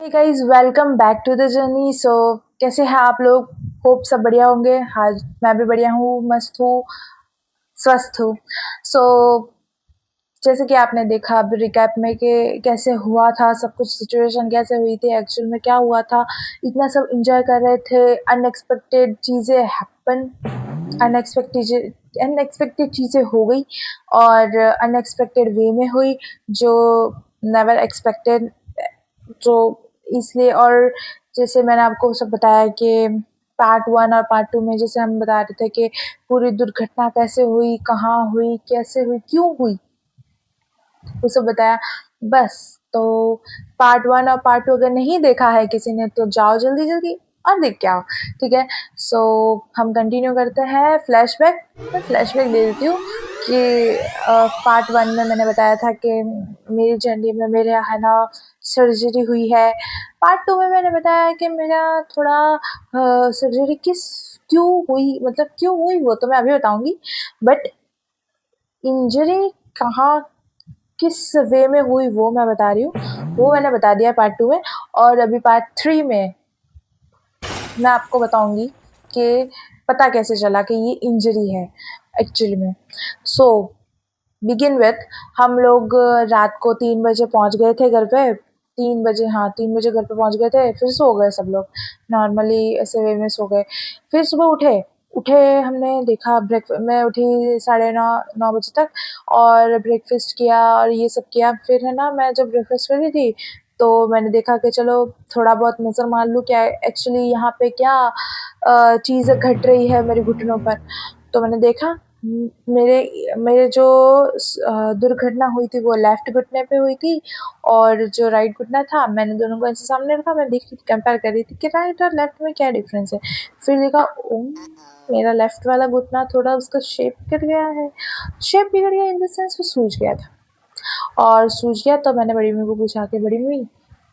Hey guys, welcome back to the journey. कैसे हैं आप लोग? होप सब बढ़िया होंगे। आज मैं भी बढ़िया हूँ, मस्त हूँ, स्वस्थ हूँ। सो जैसे कि आपने देखा अभी रिकैप में कि कैसे हुआ था सब कुछ, सिचुएशन कैसे हुई थी, एक्चुअल में क्या हुआ था। इतना सब इंजॉय कर रहे थे, अनएक्सपेक्टेड चीज़ें हैपन, अनएक्सपेक्टेड चीज़ें हो गई और अनएक्सपेक्टेड वे में हुई, जो नेवर एक्सपेक्टेड। तो इसलिए, और जैसे मैंने आपको सब बताया कि पार्ट 1 और पार्ट 2 में जैसे हम बता रहे थे कि पूरी दुर्घटना कैसे हुई, कहाँ हुई, कैसे हुई, क्यों हुई, वो सब बताया। बस तो पार्ट 1 और पार्ट 2 अगर नहीं देखा है किसी ने तो जाओ जल्दी जल्दी और देख के आओ, ठीक है। सो हम कंटिन्यू करते हैं फ्लैशबैक। मैं फ्लैशबैक दे देती हूँ कि पार्ट 1 में मैंने बताया था कि मेरी जर्नी में मेरे यहाँ ना सर्जरी हुई है। पार्ट 2 में मैंने बताया कि मेरा थोड़ा सर्जरी क्यों हुई, मतलब क्यों हुई वो तो मैं अभी बताऊंगी, बट इंजरी कहाँ किस वे में हुई वो मैं बता रही हूँ, वो मैंने बता दिया पार्ट 2 में। और अभी पार्ट 3 में मैं आपको बताऊंगी कि पता कैसे चला कि ये इंजरी है एक्चुअली में। सो बिगिन विथ, हम लोग रात को 3 बजे पहुंच गए थे घर पे। 3 बजे, हाँ 3 बजे घर पे पहुंच गए थे। फिर सो गए सब लोग, नॉर्मली ऐसे वे में सो गए। फिर सुबह उठे उठे हमने देखा मैं उठी 9:30 बजे तक और ब्रेकफास्ट किया और ये सब किया। फिर है ना, मैं जब ब्रेकफास्ट कर रही थी तो मैंने देखा कि चलो थोड़ा बहुत नज़र मार लूँ क्या एक्चुअली यहाँ पे क्या चीज़ घट रही है मेरे घुटनों पर। तो मैंने देखा मेरे मेरे जो दुर्घटना हुई थी वो लेफ्ट घुटने पे हुई थी और जो राइट घुटना था मैंने दोनों को ऐसे सामने रखा। मैं देख रही थी, कंपेयर कर रही थी कि राइट और लेफ्ट में क्या डिफरेंस है। फिर देखा ओ, मेरा लेफ्ट वाला घुटना थोड़ा उसका शेप बिगड़ गया है। शेप बिगड़ गया इन द सेंस वो सूज गया था। और सूझ गया तो मैंने बड़ी मम्मी को पूछा कि बड़ी मम्मी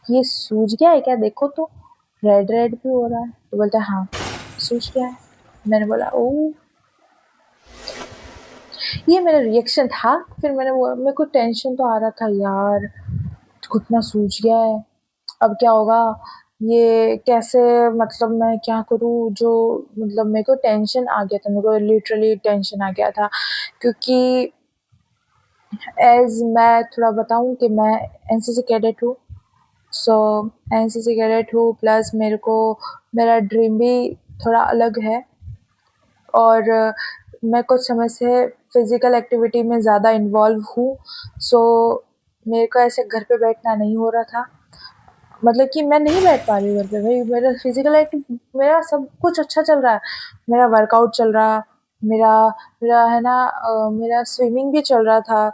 ये सूझ गया है क्या, देखो तो रेड रेड भी हो रहा है। तो बोलता है हाँ सूझ गया है। मैंने बोला ओ, ये मेरा रिएक्शन था। फिर मेरे को टेंशन तो आ रहा था यार, घुटना सूझ गया है, अब क्या होगा, ये कैसे, मतलब मैं क्या करूँ। जो मतलब मेरे को टेंशन आ गया था, मेरे को लिटरली टेंशन आ गया था। क्योंकि एज मैं थोड़ा बताऊँ कि मैं एनसीसी कैडेट हूँ। सो एनसीसी कैडेट हूँ, प्लस मेरा ड्रीम भी थोड़ा अलग है। और मैं कुछ समय से फिज़िकल एक्टिविटी में ज़्यादा इन्वॉल्व हूँ। सो मेरे को ऐसे घर पे बैठना नहीं हो रहा था, मतलब कि मैं नहीं बैठ पा रही हूँ घर पे। भाई मेरा फिज़िकल मेरा सब कुछ अच्छा चल रहा है, मेरा वर्कआउट चल रहा, मेरा मेरा है ना मेरा स्विमिंग भी चल रहा था,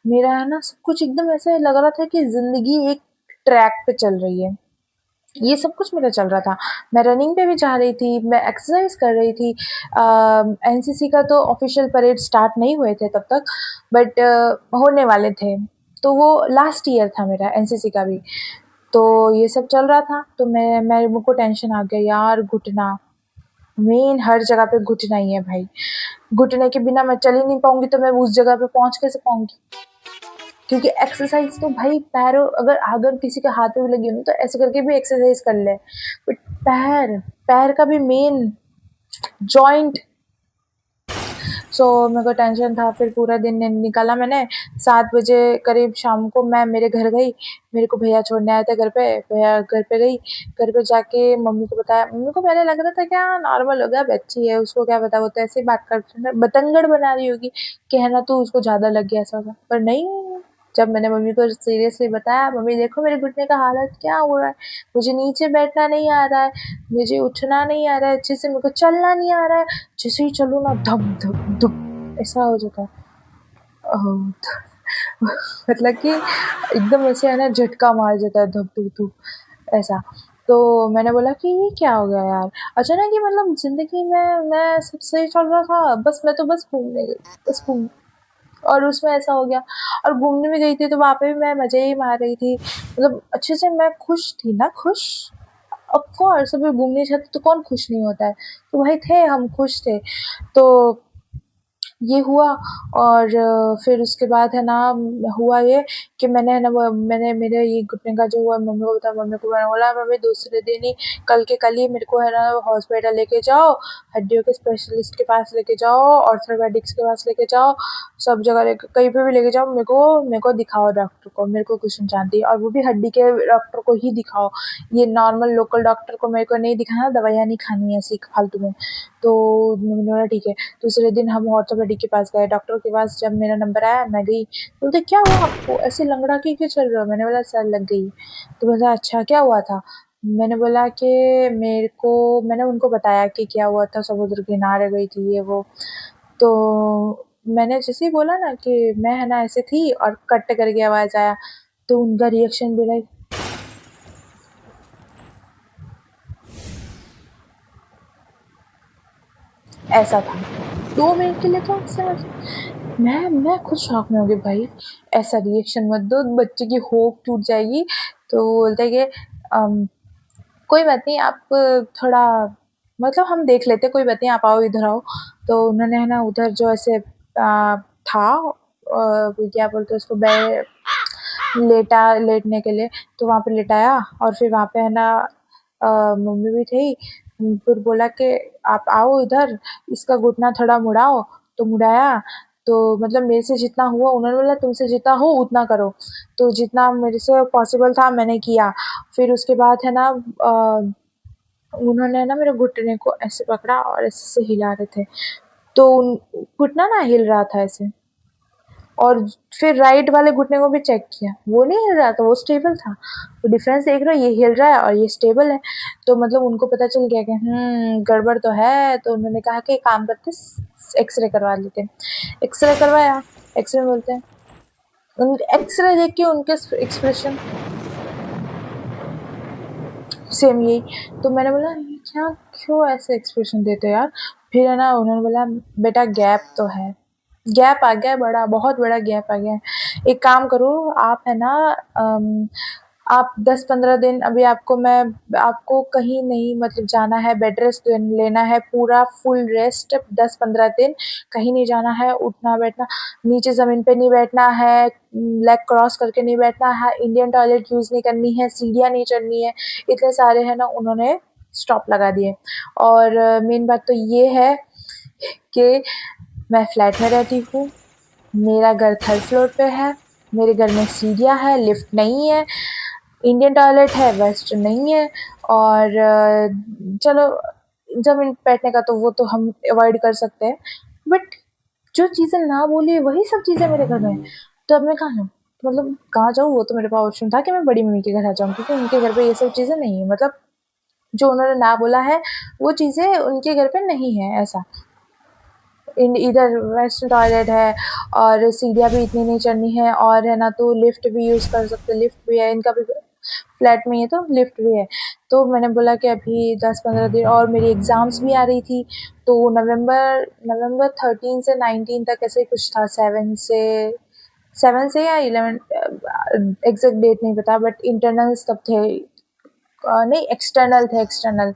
मेरा है ना सब कुछ एकदम ऐसे लग रहा था कि ज़िंदगी एक ट्रैक पे चल रही है। ये सब कुछ मेरा चल रहा था। मैं रनिंग पे भी जा रही थी, मैं एक्सरसाइज कर रही थी। एनसीसी का तो ऑफिशियल परेड स्टार्ट नहीं हुए थे तब तक, बट होने वाले थे। तो वो लास्ट ईयर था मेरा एनसीसी का भी। तो ये सब चल रहा था तो मैं मुझको टेंशन आ गया यार, घुटना मेन, हर जगह पे घुटना ही है भाई। घुटने के बिना मैं चल ही नहीं पाऊंगी, तो मैं उस जगह पे पहुंच कैसे पाऊंगी। क्योंकि एक्सरसाइज तो भाई पैरों, अगर अगर किसी के हाथ में भी लगी हो तो ऐसे करके भी एक्सरसाइज कर ले, बट पैर पैर का भी मेन जॉइंट। सो मेरे को टेंशन था। फिर पूरा दिन निकाला मैंने। 7 बजे करीब शाम को मैं मेरे घर गई, मेरे को भैया छोड़ने आए थे घर पे। भैया घर पे गई, घर पे जाके मम्मी को बताया। मम्मी को पहले लग रहा था क्या नॉर्मल हो गया, बच्ची है उसको क्या पता, वो तो ऐसे ही बात करते, बतंगड़ बना रही होगी कि है ना तो उसको ज़्यादा लग गया ऐसा। पर नहीं, जब मैंने मम्मी को सीरियसली बताया, मम्मी देखो मेरे घुटने का हालत क्या हो रहा है, मुझे नीचे बैठना नहीं आ रहा है, मुझे उठना नहीं आ रहा है अच्छे से, मेरे को चलना नहीं आ रहा है, जैसे ही चलो ना धप धप धप ऐसा हो जाता है। मतलब कि एकदम ऐसे है ना, झटका मार जाता है, धप धप धप ऐसा। तो मैंने बोला कि ये क्या हो गया यार अचानक ही, मतलब जिंदगी में मैं सब सही चल रहा था, बस मैं तो बस घूमने गई, बस घूम, और उसमें ऐसा हो गया। और घूमने भी गई थी तो वहाँ पे भी मैं मज़े ही मार रही थी, मतलब अच्छे से मैं खुश थी ना, खुश ऑफ कोर्स, अभी घूमने जाते तो कौन खुश नहीं होता है। तो भाई थे हम खुश थे। तो ये हुआ। और फिर उसके बाद है ना हुआ ये कि मैंने है ना मैंने मेरे ये घुटने का जो हुआ मम्मी को बताया। मम्मी को मैंने बोला मम्मी दूसरे दिन ही कल ही मेरे को है ना हॉस्पिटल लेके जाओ, हड्डियों के स्पेशलिस्ट के पास लेके जाओ, ऑर्थोपेडिक्स के पास लेके जाओ, सब जगह लेके कहीं पे भी लेके जाओ, मेरे को दिखाओ डॉक्टर को, मेरे को कुछ नहीं जानती, और वो भी हड्डी के डॉक्टर को ही दिखाओ, ये नॉर्मल लोकल डॉक्टर को मेरे को नहीं दिखाना, दवाइयाँ नहीं खानी है ऐसी फालतू में। तो मैंने बोला ठीक है। दूसरे दिन हम ऑर्थोपेडिक के पास गए, डॉक्टर के पास जब मेरा नंबर आया मैं गई। बोलते क्या हुआ आपको, ऐसे लंगड़ा के क्यों चल रहे हो? मैंने बोला सर लग गई। तो बोला अच्छा क्या हुआ था? मैंने बोला कि मैंने उनको बताया कि क्या हुआ था, समुद्र किनारे गई थी ये वो। तो मैंने जैसे ही बोला ना कि मैं है ना ऐसे थी और कट करके आवाज़ आया, तो उनका रिएक्शन भी लाइक ऐसा था। 2 मिनट के लिए तो ऐसे मैं खुद शॉक में हो गई, भाई ऐसा रिएक्शन मत दो, बच्चे की होप टूट जाएगी। तो बोलते हैं कि कोई बात नहीं, आप थोड़ा मतलब हम देख लेते, कोई बात नहीं, आप आओ इधर आओ। तो उन्होंने है ना उधर जो ऐसे था क्या बोलते हैं उसको, लेटने के लिए, तो वहाँ पे लेटाया, और फिर वहाँ पे है ना मम्मी भी थी। फिर बोला कि आप आओ इधर, इसका घुटना थोड़ा मुड़ाओ। तो मुड़ाया, तो मतलब मेरे से जितना हुआ, उन्होंने बोला तुमसे जितना हो उतना करो। तो जितना मेरे से पॉसिबल था मैंने किया। फिर उसके बाद है ना उन्होंने ना मेरे घुटने को ऐसे पकड़ा और ऐसे से हिला रहे थे। तो घुटना ना हिल रहा था ऐसे, और फिर राइट वाले घुटने को भी चेक किया, वो नहीं हिल रहा था, वो स्टेबल था। तो डिफरेंस देख रहे हो, ये हिल रहा है और ये स्टेबल है। तो मतलब उनको पता चल गया कि गड़बड़ तो है। तो उन्होंने कहा कि काम करते एक्सरे करवा लेते हैं। एक्सरे करवाया। एक्सरे बोलते हैं, एक्सरे देख के उनके एक्सप्रेशन सेम यही। तो मैंने बोला क्या, क्यों ऐसे एक्सप्रेशन देते हो यार? फिर है ना उन्होंने बोला बेटा गैप तो है, गैप आ गया है, बड़ा बहुत बड़ा गैप आ गया है। एक काम करो आप है ना आप 10-15 दिन अभी आपको कहीं नहीं मतलब जाना है, बेड रेस्ट लेना है, पूरा फुल रेस्ट 10-15 दिन, कहीं नहीं जाना है, उठना बैठना, नीचे ज़मीन पे नहीं बैठना है, लेग क्रॉस करके नहीं बैठना है, इंडियन टॉयलेट यूज़ नहीं करनी है, सीढ़ियाँ नहीं चढ़नी है। इतने सारे है ना उन्होंने स्टॉप लगा दिए। और मेन बात तो ये है कि मैं फ्लैट में रहती हूँ, मेरा घर 3rd फ्लोर पे है, मेरे घर में सीढ़ियाँ है, लिफ्ट नहीं है, इंडियन टॉयलेट है, वेस्टर्न नहीं है। और चलो ज़मीन पे बैठने का तो वो तो हम अवॉइड कर सकते हैं, बट जो चीज़ें ना बोली वही सब चीज़ें मेरे घर में। तो अब मैं कहाँ जाऊँ? मतलब कहाँ जाऊँ? वो तो मेरे पास ऑप्शन था कि मैं बड़ी मम्मी के घर आ जाऊँ, क्योंकि उनके घर पे ये सब चीज़ें नहीं है, मतलब जो उन्होंने ना बोला है वो चीज़ें उनके घर पे नहीं है ऐसा। इधर वेस्टर्न टॉयलेट है और सीढ़ियाँ भी इतनी नहीं चढ़नी है, और है ना तो लिफ्ट भी यूज़ कर सकते, लिफ्ट भी है इनका भी, फ्लैट में ही है तो लिफ्ट भी है। तो मैंने बोला कि अभी 10-15 दिन, और मेरी एग्ज़ाम्स भी आ रही थी, तो नवंबर 13 से 19 तक ऐसे ही कुछ था, 7 से या 11 एग्जैक्ट डेट नहीं पता, बट इंटरनल्स तब थे, नहीं एक्सटर्नल थे, एक्सटर्नल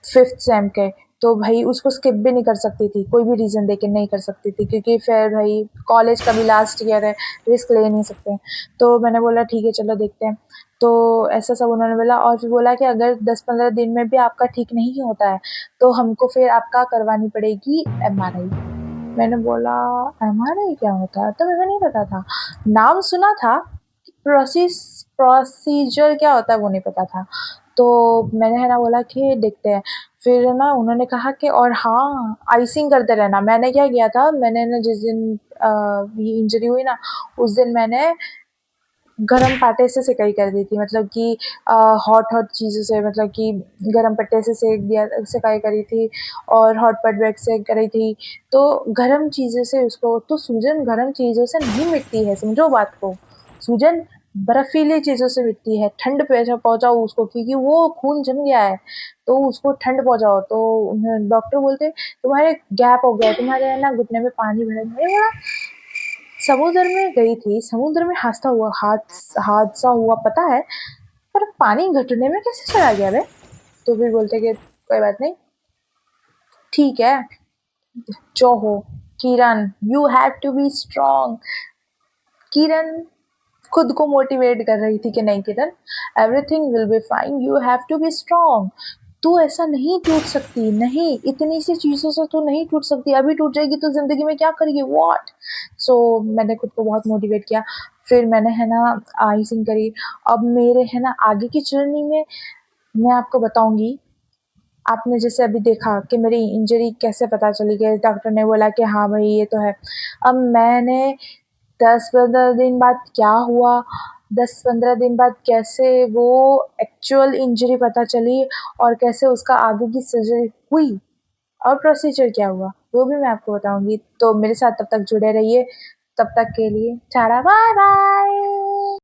5th सेम के। तो भाई उसको स्किप भी नहीं कर सकती थी, कोई भी रीज़न देके नहीं कर सकती थी, क्योंकि फिर भाई कॉलेज का भी लास्ट ईयर है, रिस्क ले नहीं सकते। तो मैंने बोला ठीक है चलो देखते हैं। तो ऐसा सब उन्होंने बोला, और फिर बोला कि अगर 10-15 दिन में भी आपका ठीक नहीं होता है तो हमको फिर आपका करवानी पड़ेगी MRI। मैंने बोला MRI क्या होता है? तो मुझे नहीं पता था, नाम सुना था, प्रोसीजर क्या होता है वो नहीं पता था। तो मैंने है ना बोला कि देखते हैं। फिर ना उन्होंने कहा कि और हाँ आइसिंग करते रहना। मैंने क्या किया था, मैंने ना जिस दिन ये इंजरी हुई ना, उस दिन मैंने गरम पाटे से सिकाई कर दी थी, मतलब कि हॉट चीज़ों से, मतलब कि गरम पट्टे से सेक दिया, सिकाई करी थी, और हॉट पट बैग से करी थी। तो गरम चीज़ों से उसको, तो सूजन गरम चीज़ों से नहीं मिटती है, समझो बात को। सूजन बर्फीली चीज़ों से मिटती है, ठंड पे पहुँचाओ उसको, क्योंकि वो खून जम गया है, तो उसको ठंड पहुँचाओ। तो डॉक्टर बोलते तुम्हारे गैप हो गया है, तुम्हारे है ना घुटने में पानी भरा। समुद्र में गई थी, समुद्र में हादसा हुआ पता है, पर पानी घुटने में कैसे चला गया बे? तो फिर बोलते कि कोई बात नहीं, ठीक है जो हो। Kiran you have to be strong. Kiran खुद को मोटिवेट कर रही थी कि नहीं Kiran, everything will be fine, you have to be strong. तू ऐसा नहीं टूट सकती, नहीं, इतनी सी चीज़ों से तू नहीं टूट सकती, अभी टूट जाएगी तो ज़िंदगी में क्या करेगी, व्हाट। सो मैंने खुद को बहुत मोटिवेट किया। फिर मैंने है ना आइसिंग करी। अब मेरे है ना आगे की जर्नी में मैं आपको बताऊंगी। आपने जैसे अभी देखा कि मेरी इंजरी कैसे पता चली गई, डॉक्टर ने बोला कि हाँ भाई ये तो है। अब मैंने 10-15 दिन बाद क्या हुआ, 10-15 दिन बाद कैसे वो एक्चुअल इंजरी पता चली और कैसे उसका आगे की सर्जरी हुई और प्रोसीजर क्या हुआ वो भी मैं आपको बताऊंगी। तो मेरे साथ तब तक जुड़े रहिए, तब तक के लिए टाटा बाय बाय।